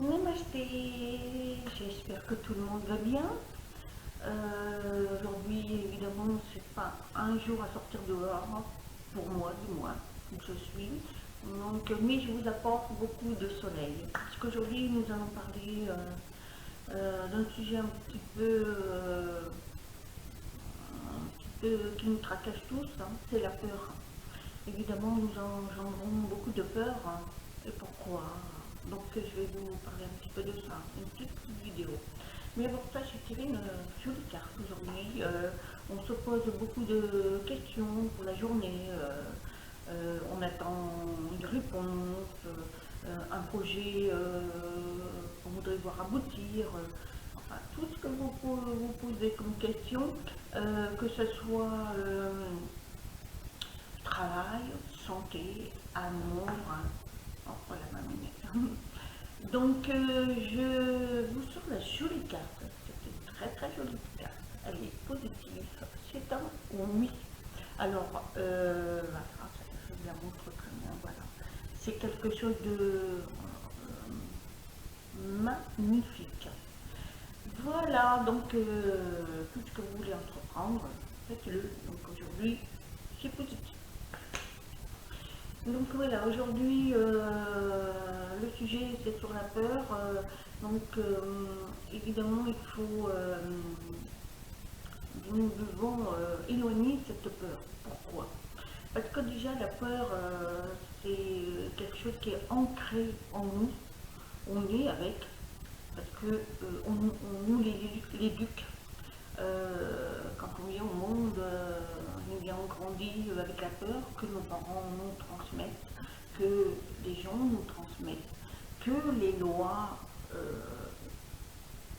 Namasté, j'espère que tout le monde va bien. Aujourd'hui, évidemment, c'est pas un jour à sortir dehors, hein, pour moi, du moins, où je suis. Donc, mais je vous apporte beaucoup de soleil. Parce qu'aujourd'hui, nous allons parler d'un sujet un petit peu qui nous tracasse tous, hein, c'est la peur. Évidemment, nous engendrons beaucoup de peur. Hein. Et pourquoi? Donc, je vais vous parler un petit peu de ça, une petite vidéo. Mais avant ça, j'ai tiré une jolie carte aujourd'hui. On se pose beaucoup de questions pour la journée. On attend une réponse, un projet qu'on voudrait voir aboutir. Enfin, tout ce que vous posez comme question, que ce soit travail, santé, amour, hein. Oh, voilà ma minute. Donc, je vous sors la jolie carte. C'est une très très jolie carte. Elle est positive. C'est un oui. Alors, voilà, je vous la montre très bien. Voilà. C'est quelque chose de magnifique. Voilà, donc tout ce que vous voulez entreprendre, faites-le. Donc aujourd'hui, c'est positif. Donc voilà, aujourd'hui, le sujet c'est sur la peur. Donc évidemment, nous devons éloigner cette peur. Pourquoi? Parce que déjà la peur, c'est quelque chose qui est ancré en nous. On est avec, parce que on nous l'éduque. Quand on vient au monde, on grandit avec la peur que nos parents nous transmettent, que les gens nous transmettent, que les lois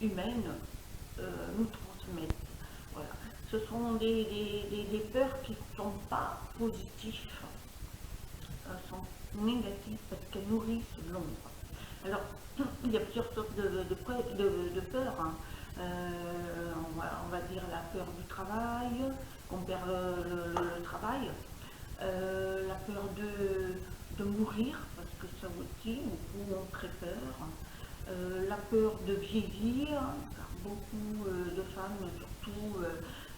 humaines nous transmettent. Voilà. Ce sont des peurs qui ne sont pas positives, sont négatives parce qu'elles nourrissent l'ombre. Alors, il y a plusieurs sortes de peurs. Hein. On va dire la peur du travail, qu'on perd le travail, la peur de mourir, parce que ça aussi, beaucoup ont très peur, la peur de vieillir, car beaucoup de femmes surtout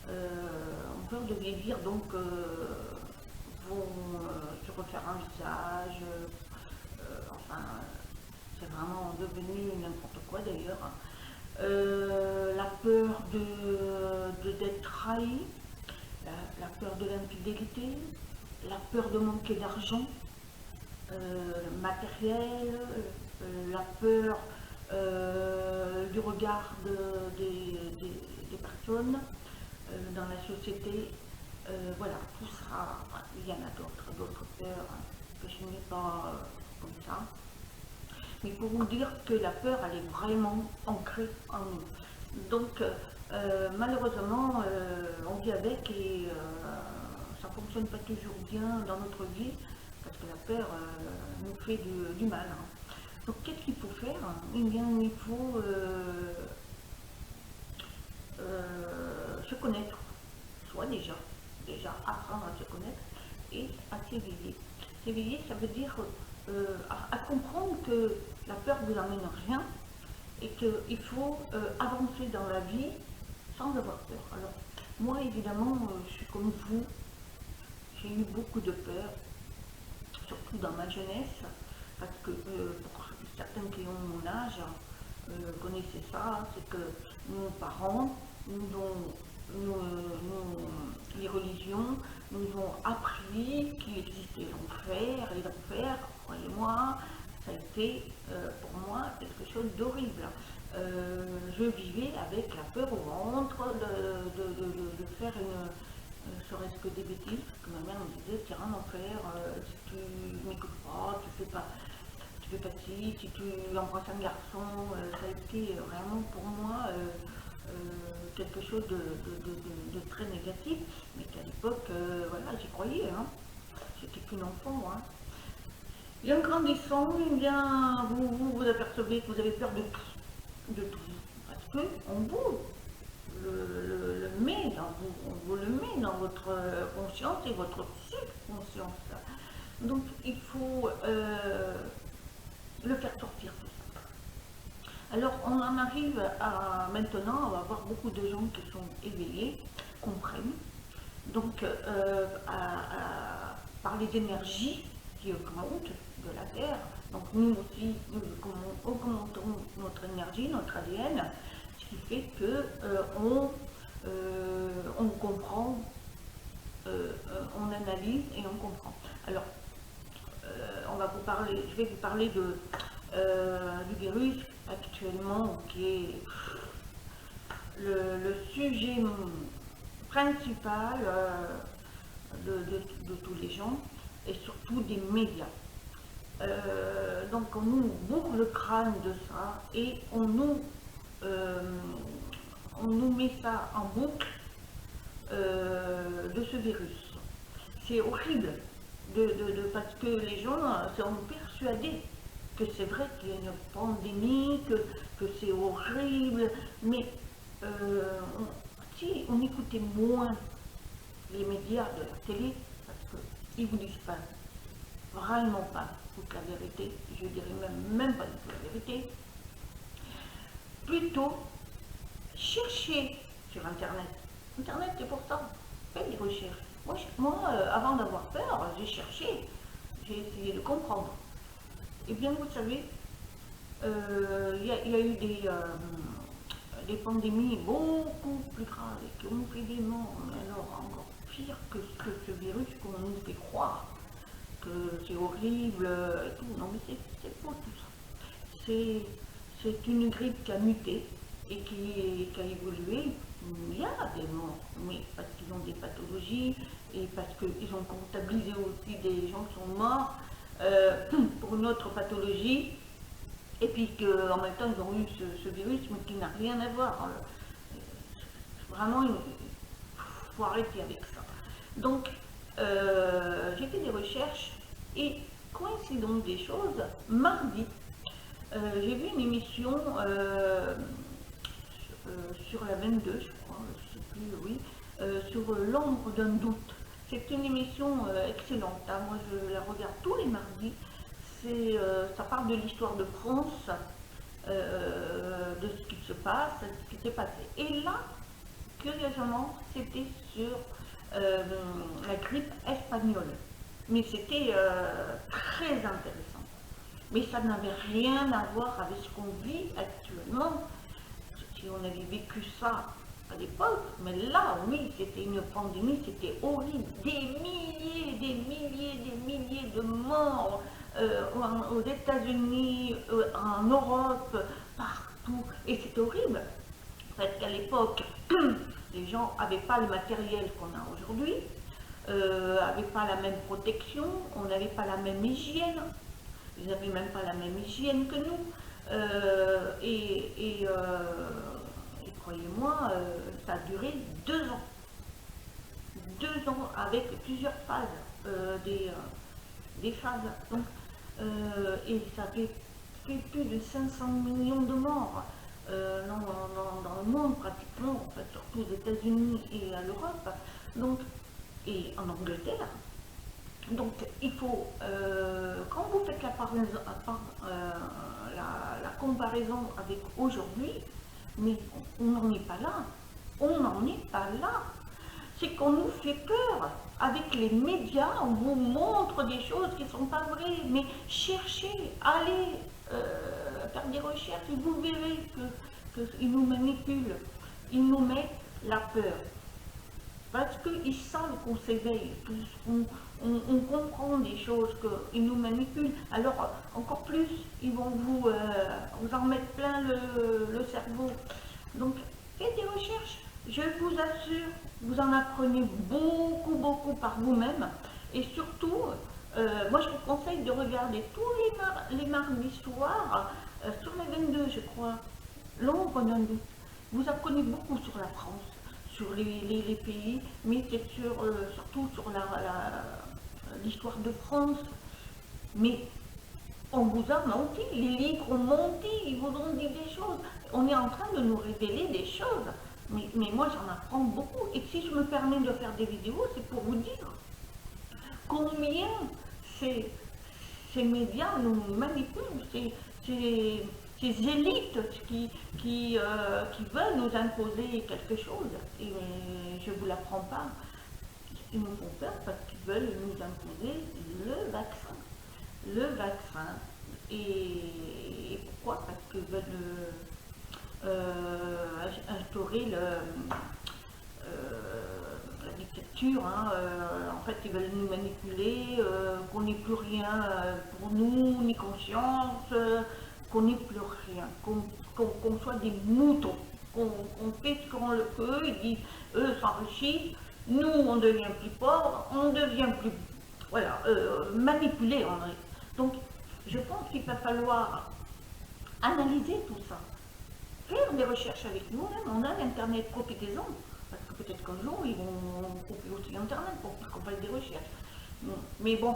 ont peur de vieillir, donc vont se refaire un visage, enfin, c'est vraiment devenu n'importe quoi d'ailleurs. La peur d'être trahi, la peur de l'infidélité, la peur de manquer d'argent matériel, la peur du regard des personnes dans la société. Voilà, tout ça, il y en a d'autres peurs hein, que je n'ai pas comme ça. Mais pour vous dire que la peur, elle est vraiment ancrée en nous. Donc, malheureusement, on vit avec et ça ne fonctionne pas toujours bien dans notre vie parce que la peur nous fait du mal. Hein. Donc, qu'est-ce qu'il faut faire? Eh bien, il faut se connaître, soit déjà apprendre à se connaître et à s'éveiller. S'éveiller, ça veut dire à comprendre que la peur vous amène rien et qu'il faut avancer dans la vie sans avoir peur. Alors, moi, évidemment, je suis comme vous, j'ai eu beaucoup de peur, surtout dans ma jeunesse, parce que pour certains qui ont mon âge, connaissaient ça, c'est que nos parents les religions nous ont appris qu'il existait l'enfer, et l'enfer, croyez-moi, ça a été pour moi quelque chose d'horrible. Je vivais avec la peur au ventre de faire serait-ce que des bêtises, parce que ma mère me disait, tu iras en enfer, si tu n'écoutes pas, tu fais pas ci, si tu embrasses un garçon, ça a été vraiment pour moi quelque chose de très négatif, mais qu'à l'époque, voilà, j'y croyais, hein. J'étais qu'une enfant. Hein. Et en grandissant, eh bien, vous apercevez que vous avez peur de tout, parce que on vous le met dans vous, on vous le met dans votre conscience et votre subconscience. Donc il faut le faire sortir tout ça. Alors, on en arrive à maintenant, on va avoir beaucoup de gens qui sont éveillés, comprennent. Donc, par les énergies qui augmentent de la Terre, donc nous aussi, nous augmentons notre énergie, notre ADN, ce qui fait que on comprend, on analyse et on comprend. Alors, je vais vous parler du virus actuellement qui est le sujet principal de tous les gens et surtout des médias. Donc on nous bourre le crâne de ça et on nous met ça en boucle de ce virus. C'est horrible parce que les gens sont persuadés que c'est vrai qu'il y a une pandémie, que c'est horrible, mais si on écoutait moins les médias de la télé, parce qu'ils ne vous disent pas, vraiment pas toute la vérité, je dirais même pas toute la vérité, plutôt chercher sur Internet. Internet, c'est pour ça, faites des recherches. Moi avant d'avoir peur, j'ai cherché, j'ai essayé de comprendre. Eh bien, vous savez, il y a eu des pandémies beaucoup plus graves qui ont fait des morts, mais alors encore pire que ce virus qu'on nous fait croire, que c'est horrible et tout. Non, mais c'est faux tout ça. C'est une grippe qui a muté et qui a évolué. Il y a des morts, mais parce qu'ils ont des pathologies et parce qu'ils ont comptabilisé aussi des gens qui sont morts pour une autre pathologie, et puis qu'en même temps ils ont eu ce virus mais qui n'a rien à voir. Vraiment, il faut arrêter avec ça. Donc j'ai fait des recherches et coïncidence des choses, mardi, j'ai vu une émission sur la 22, je crois, je sais plus, oui, sur l'ombre d'un doute. C'est une émission excellente, hein. Moi je la regarde tous les mardis. Ça parle de l'histoire de France, de ce qui se passe, de ce qui s'est passé. Et là, curieusement, c'était sur la grippe espagnole. Mais c'était très intéressant. Mais ça n'avait rien à voir avec ce qu'on vit actuellement. Si on avait vécu ça à l'époque, mais là, oui, c'était une pandémie, c'était horrible. Des milliers de morts aux États-Unis, en Europe, partout. Et c'était horrible. Parce qu'à l'époque, les gens n'avaient pas le matériel qu'on a aujourd'hui, n'avaient pas la même protection, on n'avait pas la même hygiène. Ils n'avaient même pas la même hygiène que nous. Et croyez-moi, ça a duré 2 ans. 2 ans avec plusieurs phases, des phases. Donc, et ça fait plus de 500 millions de morts dans le monde pratiquement, en fait, surtout aux États-Unis et à l'Europe, donc, et en Angleterre. Donc il faut, quand vous faites la comparaison avec aujourd'hui, mais on n'en est pas là. On n'en est pas là. C'est qu'on nous fait peur. Avec les médias, on vous montre des choses qui ne sont pas vraies. Mais cherchez, allez faire des recherches et vous verrez qu'ils nous manipulent. Ils nous mettent la peur. Parce qu'ils savent qu'on s'éveille, on comprend des choses, qu'ils nous manipulent. Alors, encore plus, ils vont vous en mettre plein le cerveau. Donc, faites des recherches. Je vous assure, vous en apprenez beaucoup par vous-même. Et surtout, moi, je vous conseille de regarder tous les mardis soirs, sur la 22, je crois, l'ombre d'un doute. Vous apprenez beaucoup sur la France, sur les pays, mais c'est surtout sur l'histoire de France. Mais on vous a menti, les livres ont menti, ils vous ont dit des choses. On est en train de nous révéler des choses. Mais moi, j'en apprends beaucoup. Et si je me permets de faire des vidéos, c'est pour vous dire combien ces médias nous manipulent. ces élites qui veulent nous imposer quelque chose. Et je ne vous l'apprends pas. Ils nous font peur parce qu'ils veulent nous imposer le vaccin. Le vaccin. Et pourquoi? Parce qu'ils veulent instaurer la dictature. Hein. En fait, ils veulent nous manipuler, qu'on n'ait plus rien pour nous, ni conscience, qu'on n'ait plus rien, qu'on soit des moutons, qu'on fait ce qu'on le peut, ils disent, eux s'enrichissent, nous on devient plus pauvres, on devient plus, voilà, manipulés. Donc, je pense qu'il va falloir analyser tout ça, faire des recherches avec nous-mêmes. On a l'internet, profitez-en, parce que peut-être qu'un jour ils vont couper aussi l'internet pour qu'on fasse des recherches. Mais bon,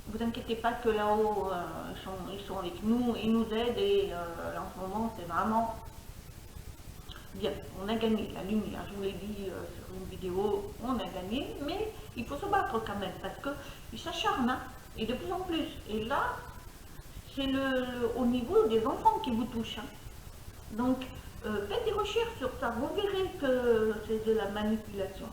vous inquiétez pas que là-haut, ils sont avec nous, ils nous aident, et en ce moment c'est vraiment bien. On a gagné la lumière, je vous l'ai dit sur une vidéo, on a gagné, mais il faut se battre quand même, parce qu'ils s'acharnent, hein, et de plus en plus. Et là, c'est au niveau des enfants qui vous touchent. Hein. Donc, faites des recherches sur ça, vous verrez que c'est de la manipulation.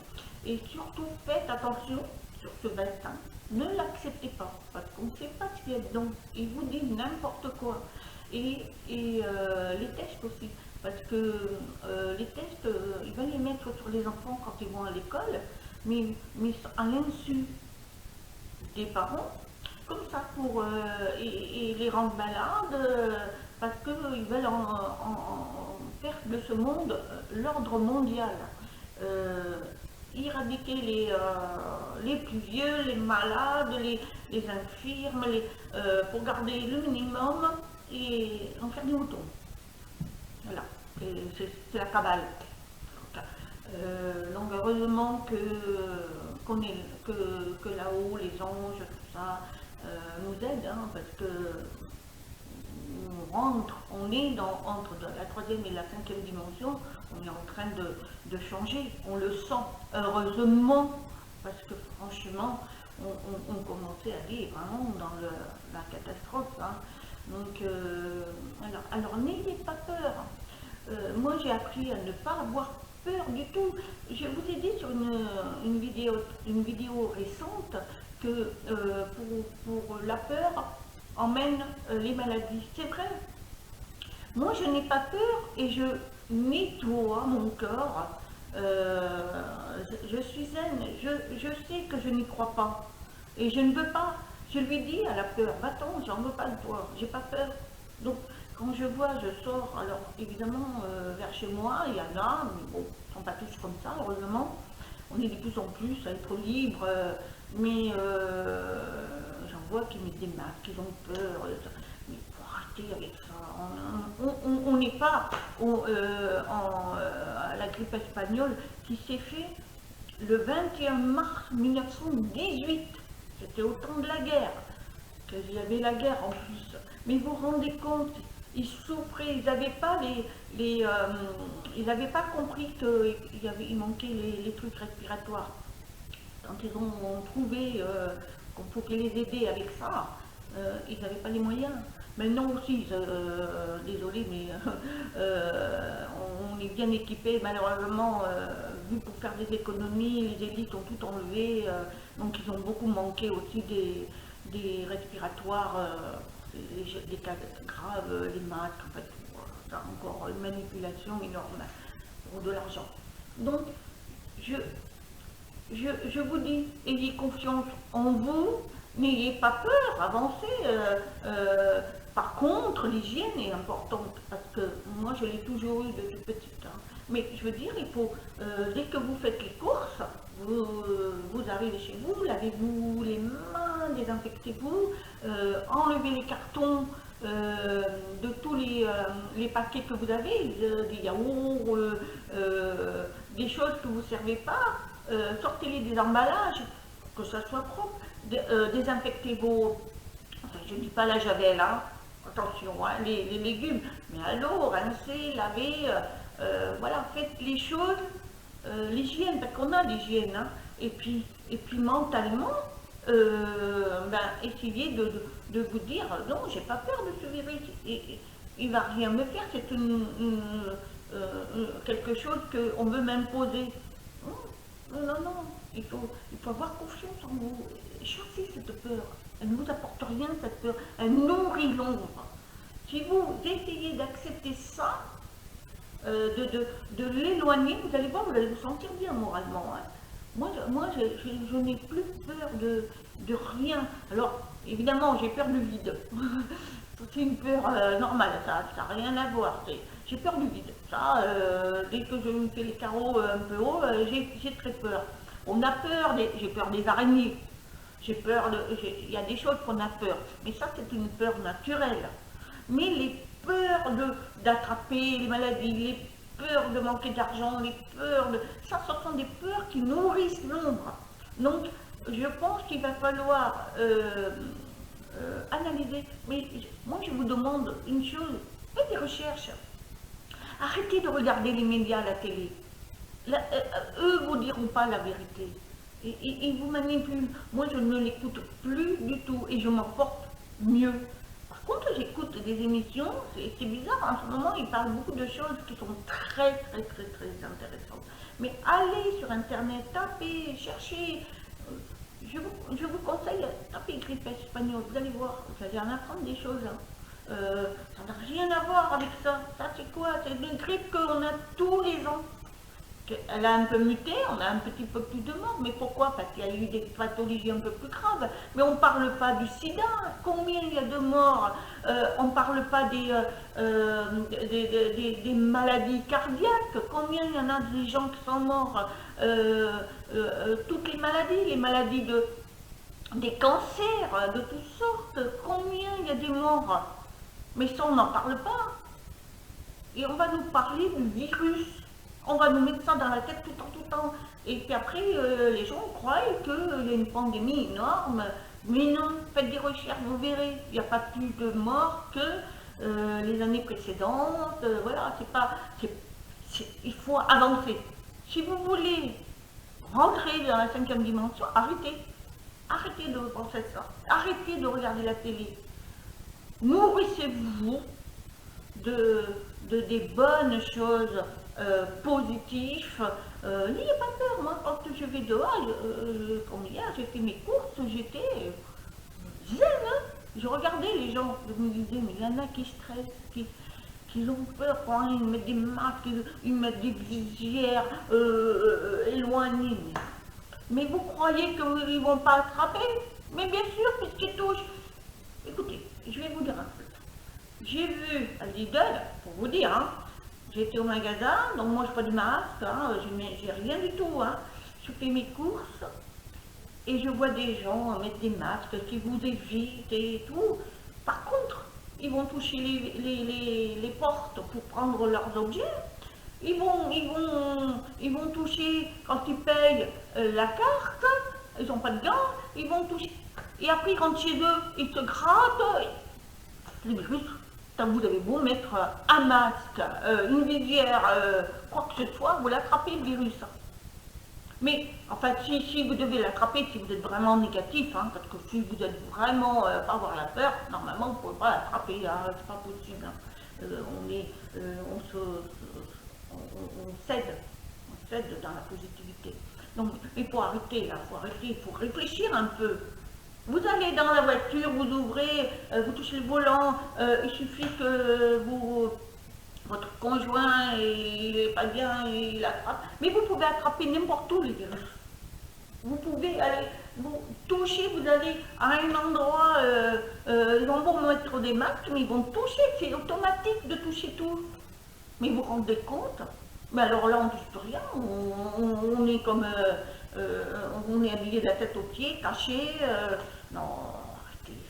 Et surtout, faites attention sur ce vaccin. Ne l'acceptez pas, parce qu'on ne sait pas ce qu'il y a dedans. Il vous dit n'importe quoi. Et les tests aussi, parce que les tests, ils veulent les mettre sur les enfants quand ils vont à l'école, mais à l'insu des parents, comme ça, pour et les rendre malades, parce qu'ils veulent faire de ce monde l'ordre mondial. Éradiquer les plus vieux, les malades, les infirmes, pour garder le minimum et en faire des moutons. Voilà, c'est la cabale. Donc heureusement que là-haut, les anges, tout ça, nous aident, hein, parce que on est entre la troisième et la cinquième dimension, on est en train de changer, on le sent, heureusement, parce que franchement, on commençait à aller vraiment dans la catastrophe. Hein. Donc, alors n'ayez pas peur. Moi, j'ai appris à ne pas avoir peur du tout. Je vous ai dit sur une vidéo récente que pour la peur emmène les maladies. C'est vrai. Moi, je n'ai pas peur et je nettoie mon corps. Je suis zen. Je sais que je n'y crois pas. Et je ne veux pas. Je lui dis à la peur, va-t'en, j'en veux pas de toi. J'ai pas peur. Donc, quand je vois, je sors. Alors, évidemment, vers chez moi, il y en a, mais bon, ils ne sont pas tous comme ça, heureusement. On est de plus en plus à être libre, mais j'en vois qui mettent des masques, qui ont peur. Mais il faut arrêter avec ça. On n'est pas à la grippe espagnole qui s'est fait le 21 mars 1918. C'était au temps de la guerre. Il y avait la guerre en plus. Mais vous vous rendez compte, ils souffraient, ils n'avaient pas ils n'avaient pas compris qu'il manquait les trucs respiratoires. Quand ils ont trouvé qu'on pouvait les aider avec ça, ils n'avaient pas les moyens. Maintenant aussi, désolé, mais on est bien équipés, malheureusement, vu pour faire des économies, les élites ont tout enlevé, donc ils ont beaucoup manqué aussi des respiratoires, des cas graves, les masques, en fait, c'est encore une manipulation énorme pour de l'argent. Donc, je vous dis, ayez confiance en vous, n'ayez pas peur, avancez. Par contre, l'hygiène est importante, parce que moi je l'ai toujours eu de toute petite. Hein. Mais je veux dire, il faut, dès que vous faites les courses, vous arrivez chez vous, lavez-vous les mains, désinfectez-vous, enlevez les cartons de tous les paquets que vous avez, des yaourts, des choses que vous ne servez pas, sortez-les des emballages, que ça soit propre, désinfectez vos, enfin, je ne dis pas la javel, hein, attention, hein, les légumes, mais à l'eau, rincez, lavez, voilà, faites les choses, l'hygiène, parce qu'on a l'hygiène, hein, et puis mentalement, essayez de vous dire, non, j'ai pas peur de ce virus, et il va rien me faire, c'est quelque chose qu'on veut m'imposer. Non, non, non, il faut avoir confiance en vous. Chassez cette peur. Elle ne vous apporte rien, cette peur. Elle nourrit l'ombre. Si vous essayez d'accepter ça, de l'éloigner, vous allez voir, vous allez vous sentir bien moralement. Hein. Moi je n'ai plus peur de rien. Alors, évidemment, j'ai peur du vide. C'est une peur normale, ça n'a rien à voir. J'ai peur du vide. Ça, dès que je me fais les carreaux un peu haut, j'ai très peur. On a peur, j'ai peur des araignées. Il y a des choses qu'on a peur. Mais ça, c'est une peur naturelle. Mais les peurs d'attraper les maladies, les peurs de manquer d'argent, les peurs de... Ça, ce sont des peurs qui nourrissent l'ombre. Donc, je pense qu'il va falloir analyser. Mais moi, je vous demande une chose, faites des recherches. Arrêtez de regarder les médias à la télé. Eux vous diront pas la vérité. Ils vous manipulent. Moi, je ne l'écoute plus du tout et je m'en porte mieux. Par contre, j'écoute des émissions, c'est bizarre, en ce moment, ils parlent beaucoup de choses qui sont très, très, très, très intéressantes. Mais allez sur Internet, tapez, cherchez. Je vous conseille, tapez grippe espagnole, vous allez voir, vous allez en apprendre des choses. Hein. Ça n'a rien à voir avec ça. Ça, c'est quoi? C'est une grippe qu'on a tous les ans. Elle a un peu muté, on a un petit peu plus de morts, mais pourquoi? Parce qu'il y a eu des pathologies un peu plus graves. Mais on ne parle pas du sida, combien il y a de morts? On ne parle pas des maladies cardiaques, combien il y en a de gens qui sont morts? Toutes les maladies des cancers, de toutes sortes, combien il y a des morts? Mais ça, on n'en parle pas. Et on va nous parler du virus. On va nous mettre ça dans la tête tout le temps. Et puis après, les gens croient qu'il y a une pandémie énorme. Mais non, faites des recherches, vous verrez. Il n'y a pas plus de morts que les années précédentes. Voilà, il faut avancer. Si vous voulez rentrer dans la 5e dimension, arrêtez. Arrêtez de penser ça. Arrêtez de regarder la télé. Nourrissez-vous des bonnes choses positives. N'ayez pas peur. Moi, quand je vais dehors, comme hier, j'ai fait mes courses, j'étais zen. Hein. Je regardais les gens, je me disais, mais il y en a qui stressent, qui ont peur quand ils mettent des masques, ils mettent des visières éloignées. Mais vous croyez qu'ils ne vont pas attraper? Mais bien sûr, puisqu'ils touchent. Écoutez, je vais vous dire un truc. J'ai vu à Lidl, pour vous dire, hein, j'étais au magasin, donc moi je pas de masque, hein, j'ai rien du tout. Hein. Je fais mes courses et je vois des gens mettre des masques qui vous évitent et tout. Par contre, ils vont toucher les portes pour prendre leurs objets. Ils vont toucher quand ils payent la carte, ils n'ont pas de gants, ils vont toucher. Et après ils rentrent chez eux, ils se grattent. Le virus, vous avez beau mettre un masque, une visière, quoi que ce soit, vous l'attrapez le virus. Mais, enfin, si vous devez l'attraper, si vous êtes vraiment négatif, hein, parce que si vous êtes vraiment pas avoir la peur, normalement vous ne pouvez pas l'attraper, hein, c'est pas possible. Hein. On cède dans la positivité. Donc, il faut arrêter, là, il faut réfléchir un peu. Vous allez dans la voiture, vous ouvrez, vous touchez le volant, il suffit que votre conjoint il n'est pas bien, il attrape. Mais vous pouvez attraper n'importe où les virus. Vous pouvez aller, vous toucher, vous allez à un endroit, ils vont vous mettre des masques, mais ils vont toucher, c'est automatique de toucher tout. Mais vous vous rendez compte? Mais alors là, on ne touche plus rien, on est comme... on est habillé de la tête aux pieds, caché. Non,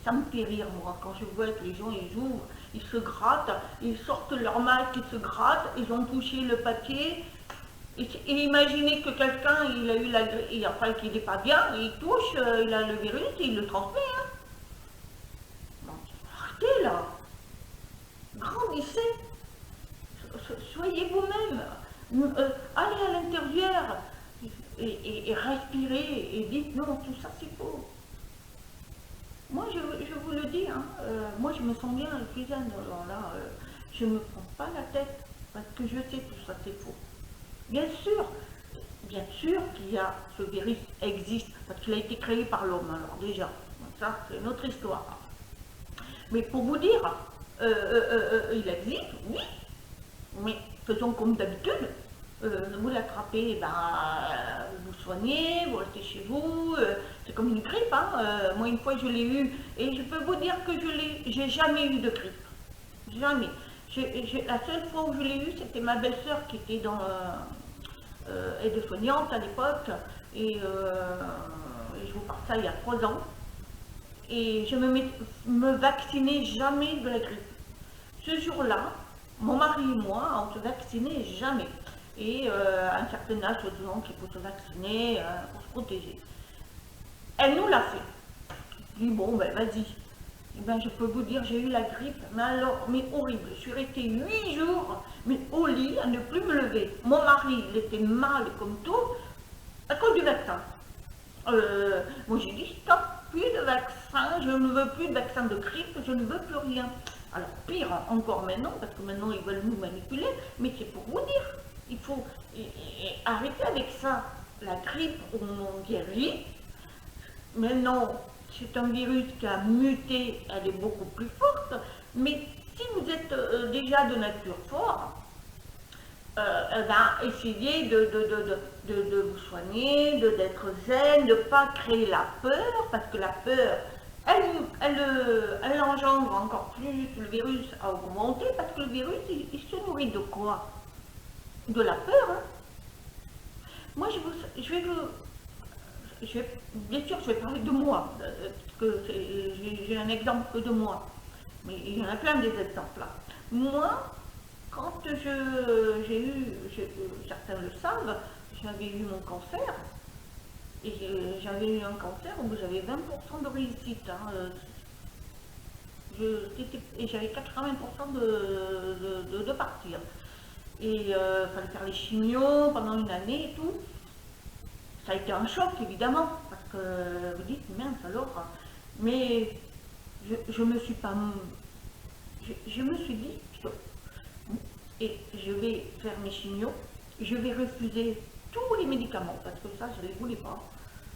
ça me fait rire, moi, quand je vois que les gens, ils ouvrent, ils se grattent, ils sortent leur masque, ils se grattent, ils ont touché le papier. Et imaginez que quelqu'un, il a eu la grippe, et après qu'il n'est pas bien, il touche, il a le virus, et il le transmet. Hein. Donc, arrêtez là, grandissez, soyez vous-même, allez à l'intérieur. Et respirez et dites non, tout ça c'est faux. Moi je vous le dis, hein, moi je me sens bien, je suis zen, alors là, je ne me prends pas la tête, parce que je sais que tout ça c'est faux. Bien sûr qu'il y a, ce virus existe, parce qu'il a été créé par l'homme, alors déjà, ça c'est une autre histoire. Mais pour vous dire, il existe, oui, mais faisons comme d'habitude. Vous l'attrapez, ben, vous soignez, vous restez chez vous, c'est comme une grippe, hein. Moi une fois je l'ai eu, et je peux vous dire que j'ai jamais eu de grippe, jamais. La seule fois où je l'ai eu, c'était ma belle-sœur qui était dans aide-soignante à l'époque, et je vous parle ça il y a 3 ans, et je me vaccinais jamais de la grippe. Ce jour-là, mon mari et moi, on se vaccinait jamais. Et à un certain âge, disons qu'il faut se vacciner pour se protéger. Elle nous l'a fait. Je dis, bon, ben vas-y. Eh ben, je peux vous dire, j'ai eu la grippe, mais alors, mais horrible. Je suis restée 8 jours, mais au lit, à ne plus me lever. Mon mari, il était mal comme tout, à cause du vaccin. Moi, j'ai dit, stop, plus de vaccin, je ne veux plus de vaccin de grippe, je ne veux plus rien. Alors, pire encore maintenant, parce que maintenant, ils veulent nous manipuler, mais c'est pour vous dire, il faut arrêter avec ça. La grippe, on guérit. Maintenant, c'est un virus qui a muté, elle est beaucoup plus forte, mais si vous êtes déjà de nature forte, ben, essayez de vous soigner, d'être zen, de ne pas créer la peur, parce que la peur, elle engendre encore plus le virus à augmenter, parce que le virus, il se nourrit de quoi? De la peur, hein. Moi, bien sûr, je vais parler de moi, parce que j'ai un exemple de moi, mais il y en a plein des exemples là. Moi, quand j'ai eu, certains le savent, j'avais eu mon cancer, et j'avais eu un cancer où j'avais 20% de réussite, hein, et j'avais 80% de partir. Et il fallait faire les chimios pendant une année et tout. Ça a été un choc évidemment, parce que vous dites, mince alors, mais je me suis pas... Je me suis dit, stop, et je vais faire mes chimios, je vais refuser tous les médicaments, parce que ça, je ne les voulais pas,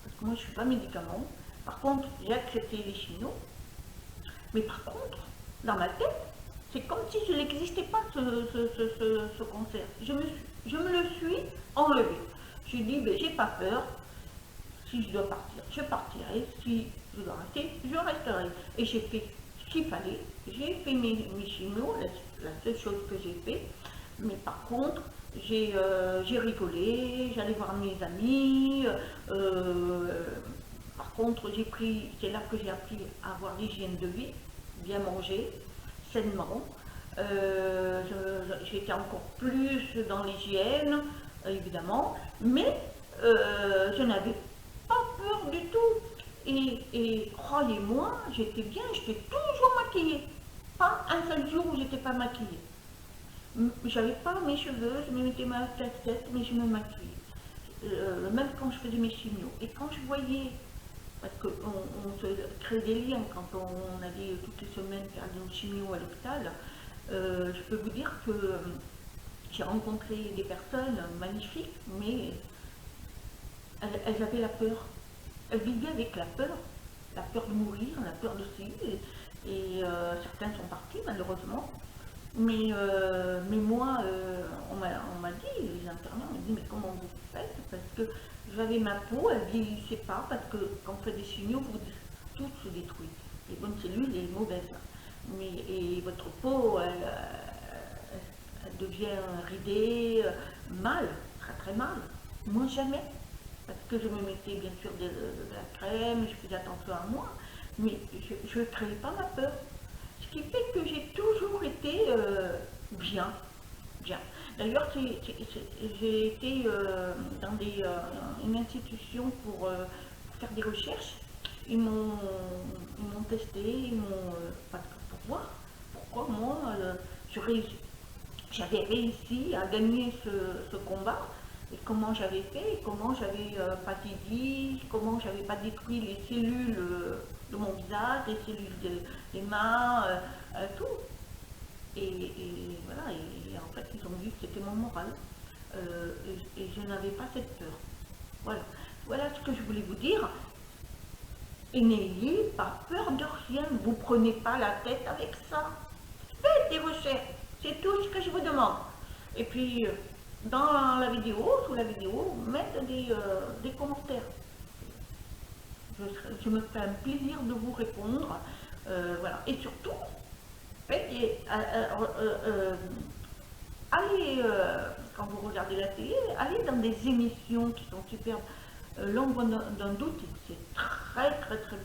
parce que moi, je ne suis pas médicament. Par contre, j'ai accepté les chimios, mais par contre, dans ma tête, c'est comme si je n'existais pas, ce cancer. Je me le suis enlevé. Je dit, ben, j'ai pas peur, si je dois partir, je partirai, si je dois rester, je resterai. Et j'ai fait ce qu'il fallait, j'ai fait mes chimios, la seule chose que j'ai fait, mais par contre, j'ai rigolé, j'allais voir mes amis, par contre, c'est là que j'ai appris à avoir l'hygiène de vie, bien manger, sainement. J'étais encore plus dans l'hygiène, évidemment, mais je n'avais pas peur du tout. Et croyez-moi, j'étais bien, j'étais toujours maquillée. Pas un seul jour où j'étais pas maquillée. J'avais pas mes cheveux, je me mettais ma casquette, mais je me maquillais. Même quand je faisais mes chimios. Et quand je voyais, parce qu'on se crée des liens quand on allait toutes les semaines faire des chimios à l'hôpital, je peux vous dire que j'ai rencontré des personnes magnifiques, mais elles avaient la peur. Elles vivaient avec la peur de mourir, la peur de ci, et certains sont partis malheureusement. Mais moi, on m'a dit, les infirmières m'ont dit, mais comment vous faites? Parce que j'avais ma peau, elle ne vieillissait pas, parce que quand on fait des chimios, tout se détruit. Les bonnes cellules et les mauvaises. Et votre peau, elle devient ridée, mal, très très mal. Moi jamais, parce que je me mettais bien sûr de la crème, je faisais attention à moi, mais je ne créais pas ma peur. Ce qui fait que j'ai toujours été bien. D'ailleurs, j'ai été dans une institution pour faire des recherches. Ils m'ont testé, pour voir pourquoi moi, j'avais réussi à gagner ce combat, et comment j'avais fait, comment j'avais pas vieilli, comment j'avais pas détruit les cellules de mon visage, les cellules des mains, tout. Et voilà, et en fait, ils ont vu que c'était mon moral. Et je n'avais pas cette peur. Voilà. Voilà ce que je voulais vous dire. Et n'ayez pas peur de rien. Vous prenez pas la tête avec ça. Faites des recherches. C'est tout ce que je vous demande. Et puis, dans la vidéo, sous la vidéo, mettez des commentaires. Je me fais un plaisir de vous répondre. Voilà. Et surtout, allez, quand vous regardez la télé, allez dans des émissions qui sont superbes. L'ombre d'un doute, c'est très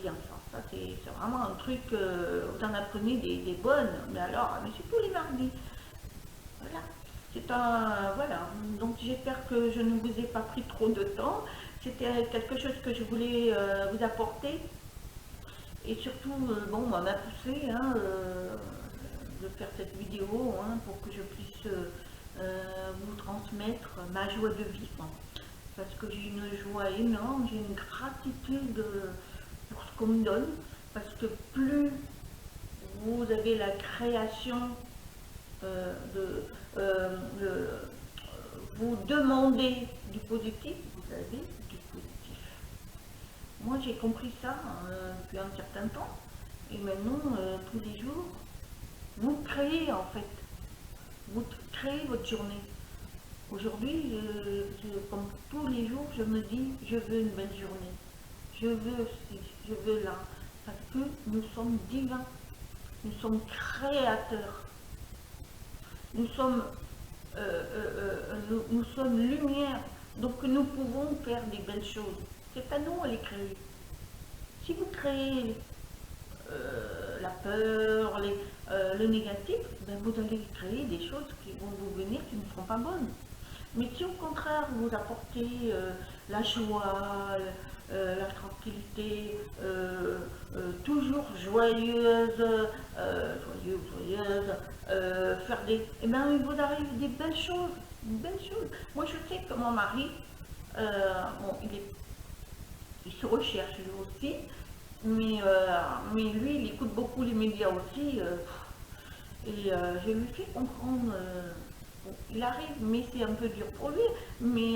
bien ça. Ça c'est vraiment un truc, vous en apprenez des bonnes, mais alors, mais c'est tous les mardis. Voilà. C'est un, voilà. Donc j'espère que je ne vous ai pas pris trop de temps. C'était quelque chose que je voulais vous apporter. Et surtout, bon, m'a poussé hein, de faire cette vidéo hein, pour que je puisse vous transmettre ma joie de vivre. Parce que j'ai une joie énorme, j'ai une gratitude pour ce qu'on me donne. Parce que plus vous avez la création vous demandez du positif, vous avez du positif. Moi j'ai compris ça depuis un certain temps. Et maintenant, tous les jours, vous créez en fait. Vous créez votre journée. Aujourd'hui, comme tous les jours, je me dis, je veux une belle journée. Je veux ci, je veux là. Parce que nous sommes divins. Nous sommes créateurs. Nous sommes, nous sommes lumière. Donc nous pouvons faire des belles choses. C'est à nous à les créer. Si vous créez la peur, le négatif, ben vous allez créer des choses qui vont vous venir qui ne seront pas bonnes. Mais si au contraire vous apportez la joie, la tranquillité, toujours joyeuse, faire des... Eh bien, il vous arrive des belles choses, Moi, je sais que mon mari, bon, il se recherche lui aussi, mais lui, il écoute beaucoup les médias aussi, et je lui fais comprendre... Bon, il arrive, mais c'est un peu dur pour lui, mais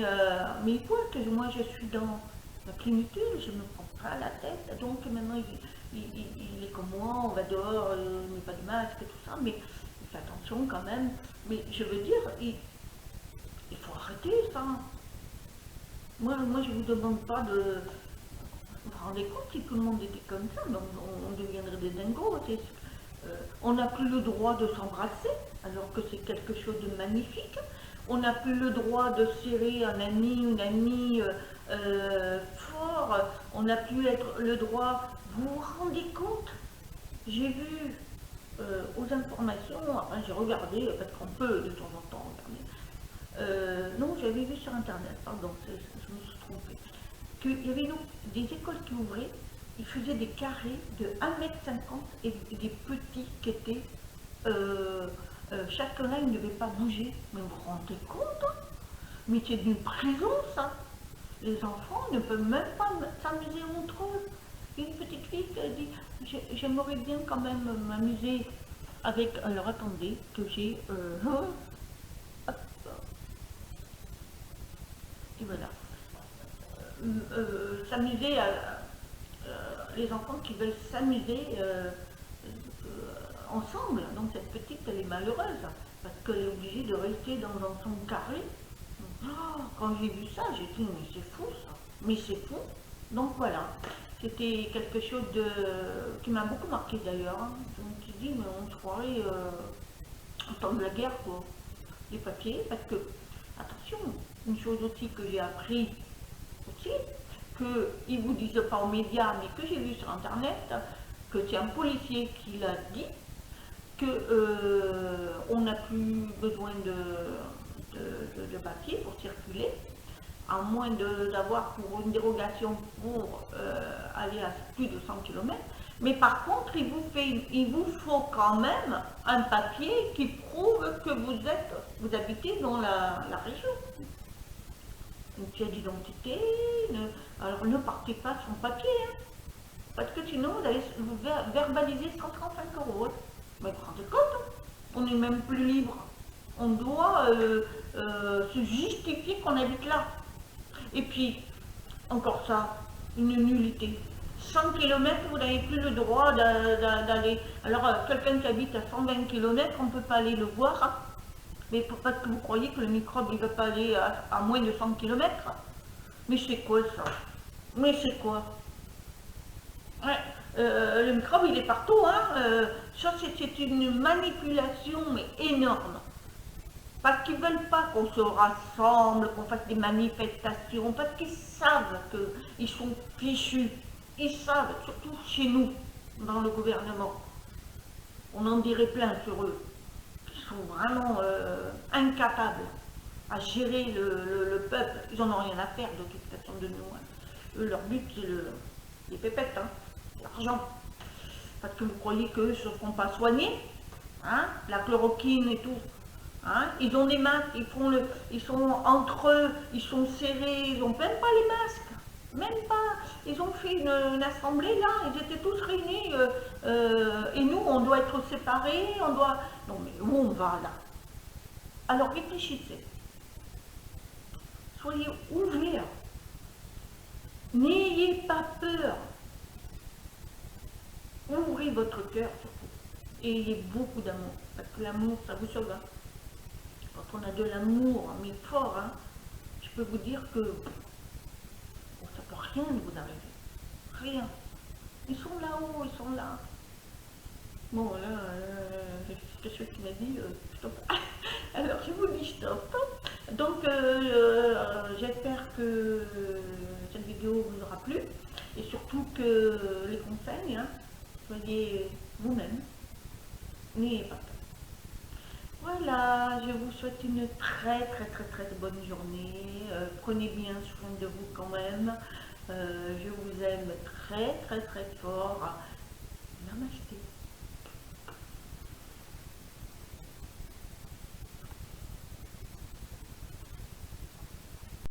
il voit que moi je suis dans la plénitude, je ne me prends pas la tête, donc maintenant il est comme moi, on va dehors, il met pas de masque et tout ça, mais il fait attention quand même, mais je veux dire, il faut arrêter ça. Moi je ne vous demande pas de... Vous vous rendez compte si tout le monde était comme ça, donc on deviendrait des dingos. On n'a plus le droit de s'embrasser, alors que c'est quelque chose de magnifique. On n'a plus le droit de serrer un ami, une amie fort. On n'a plus le droit. Vous vous rendez compte? J'ai vu aux informations, enfin j'ai regardé, parce qu'on peut de temps en temps regarder. Non, j'avais vu sur internet, pardon, je me suis trompée, qu'il y avait des écoles qui ouvraient. Ils faisaient des carrés de 1,50 m et des petits qui étaient... chacun là, il ne devait pas bouger. Mais vous vous rendez compte hein? Mais c'est d'une prison, ça. Les enfants ne peuvent même pas s'amuser entre eux. Une petite fille qui a dit, j'aimerais bien quand même m'amuser avec... Alors attendez, que j'ai... et voilà. S'amuser les enfants qui veulent s'amuser ensemble. Donc cette petite, elle est malheureuse parce qu'elle est obligée de rester dans son carré. Oh, quand j'ai vu ça, j'ai dit mais c'est fou ça, mais c'est fou. Donc voilà, c'était quelque chose qui m'a beaucoup marqué d'ailleurs. Hein. Je me suis dit mais on se croirait en temps de la guerre quoi, les papiers, parce que attention, une chose aussi que j'ai appris aussi, qu'ils ne vous disent pas aux médias, mais que j'ai vu sur internet, que c'est un policier qui l'a dit, qu'on n'a plus besoin de papier pour circuler, à moins d'avoir pour une dérogation pour aller à plus de 100 km. Mais par contre, il vous faut quand même un papier qui prouve que vous habitez dans la région. Une pièce d'identité, alors ne partez pas sans papier, hein, parce que sinon vous allez vous verbaliser 135 €. Mais vous vous rendez compte hein? On n'est même plus libre. On doit se justifier qu'on habite là. Et puis, encore ça, une nullité. 100 km, vous n'avez plus le droit d'aller. Alors, quelqu'un qui habite à 120 km, on ne peut pas aller le voir. Hein. Mais parce que vous croyez que le microbe, il ne va pas aller à moins de 100 km. Mais c'est quoi ça? Mais c'est quoi? Ouais, le microbe, il est partout. Hein. Ça, c'est une manipulation, mais énorme. Parce qu'ils ne veulent pas qu'on se rassemble, qu'on fasse des manifestations, parce qu'ils savent qu'ils sont fichus. Ils savent, surtout chez nous, dans le gouvernement. On en dirait plein sur eux. Ils sont vraiment incapables à gérer le peuple. Ils n'en ont rien à faire de toute façon de nous. Hein. Eux, leur but, c'est les pépettes, hein, l'argent. Parce que vous croyez qu'eux ne se font pas soigner, hein, la chloroquine et tout. Hein, ils ont des masques, ils sont entre eux, ils sont serrés, ils n'ont même pas les masques. Même pas. Ils ont fait une assemblée là, ils étaient tous réunis. Et nous, on doit être séparés, on doit... Non mais où on va là? Alors réfléchissez. Soyez ouverts. N'ayez pas peur. Ouvrez votre cœur surtout. Et ayez beaucoup d'amour. Parce que l'amour, ça vous sauve. Hein. Quand on a de l'amour, mais fort, hein, je peux vous dire que bon, ça peut rien vous arriver. Rien. Ils sont là-haut, ils sont là. Bon, là, c'est ce qui m'a dit stop. Alors, je vous dis stop. Donc, j'espère que cette vidéo vous aura plu. Et surtout que les conseils, hein, soyez vous-même. N'ayez pas peur. Voilà, je vous souhaite une très bonne journée. Prenez bien soin de vous quand même. Je vous aime très fort. Namasté.